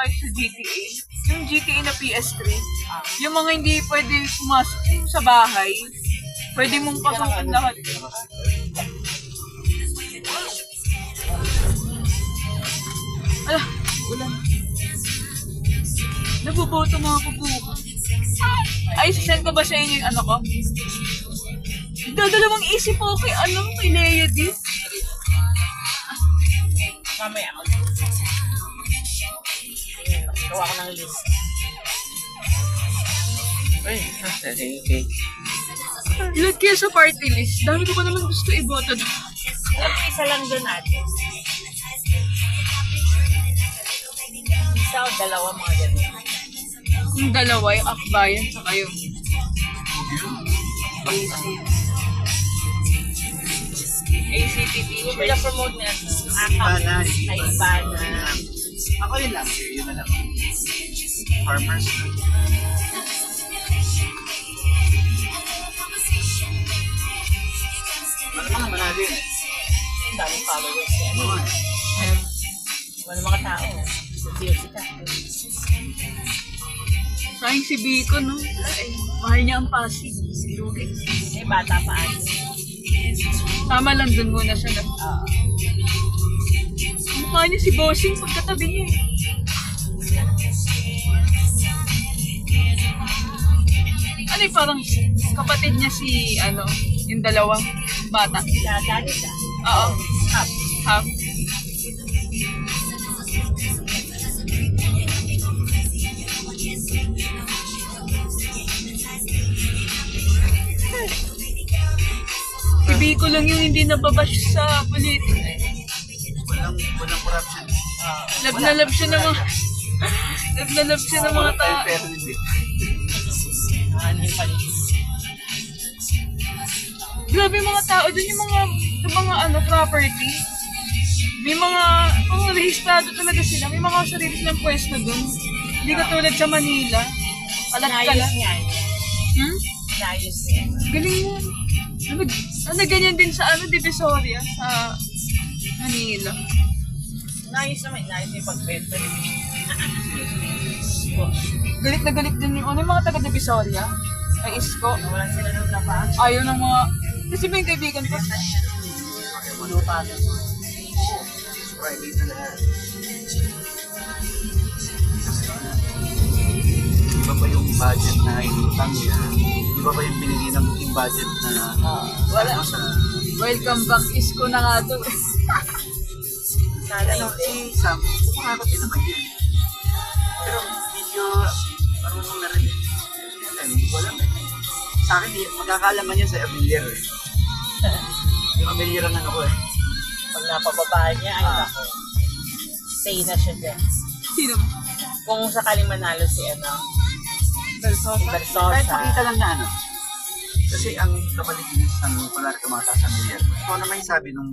tayo sa GTA. Yung GTA na PS3. Yung mga hindi pwede pumasok sa bahay. Pwede mong pasukin lahat. Ala, ulan. Nabuboto mga kubuka. Ay, sisend ko ba sa inyo yung ano ko? Dadalawang isip po kay kay Lea D. Mamaya ako. Gawa ko ng list. Ay, okay. Ilan kaya sa party list? Dami ko pa naman gusto iboto doon. At isa lang doon natin. Isa o dalawa mga ganun. Yung dalawa, yung akbayan, saka yung ACT Yung teachers. promote na Ibana. ay Ibana. Ako yun lang, yun na lang. Farmers. Ano ka naman natin eh? Ang daming followers yan. Ano nga? Mga mga tao. Seryoso ka. Sayang si Biko, no? Ay, mahal niya ang Pasig. Lugi. May bata pa ate. Tama lang dun muna siya na. Mukha niya si Bossing pagkatabi niya eh. Ano yung parang kapatid niya si, yung dalawang bata. Dadali ka. Oo. Half. Half. Si Biko lang yung hindi nababash sa politika. Walang corruption. Love na love siya ng mga... Love na love siya ng mga tao. Pero hindi. Ano yung paligid? Grabe yung mga tao dun, yung mga property. May mga rehistrado talaga sila. May mga sarili silang pwesto dun. Hindi katulad sa Manila. Alat ka Inayos lang. niya. Hmm? Inayos niya. Galing yan. Ganyan din sa Divisoria, sa Manila. Inayos naman. Inayos niya yung pagbenta. Galit na galit din yung mga taga Divisoria. Ay, Isko. Wala sila nung napa. Ayaw ng mga... Kasi may kaibigan ko. Lupa. Private na lahat. Iba pa yung budget na inutang niya. Iba pa yung binigyan ng yung budget na Wala. sa... Welcome back, Isko na nga to. Sana Si Sam, kumakakot din naman yun. Pero medyo marunong na rin. Hindi ko alam eh. Sa akin, magkakaalaman niya sa familiar eh. Yung familiar ang ano ko eh. pag napababaan niya, ay nako. Stay na siya dyan. Sino? Kung sakaling manalo si Belsosa. Versosa. Kahit makita lang na ano. Kasi ang kabalikinis ng kular ka mga familiar. Ikaw naman yung sabi nung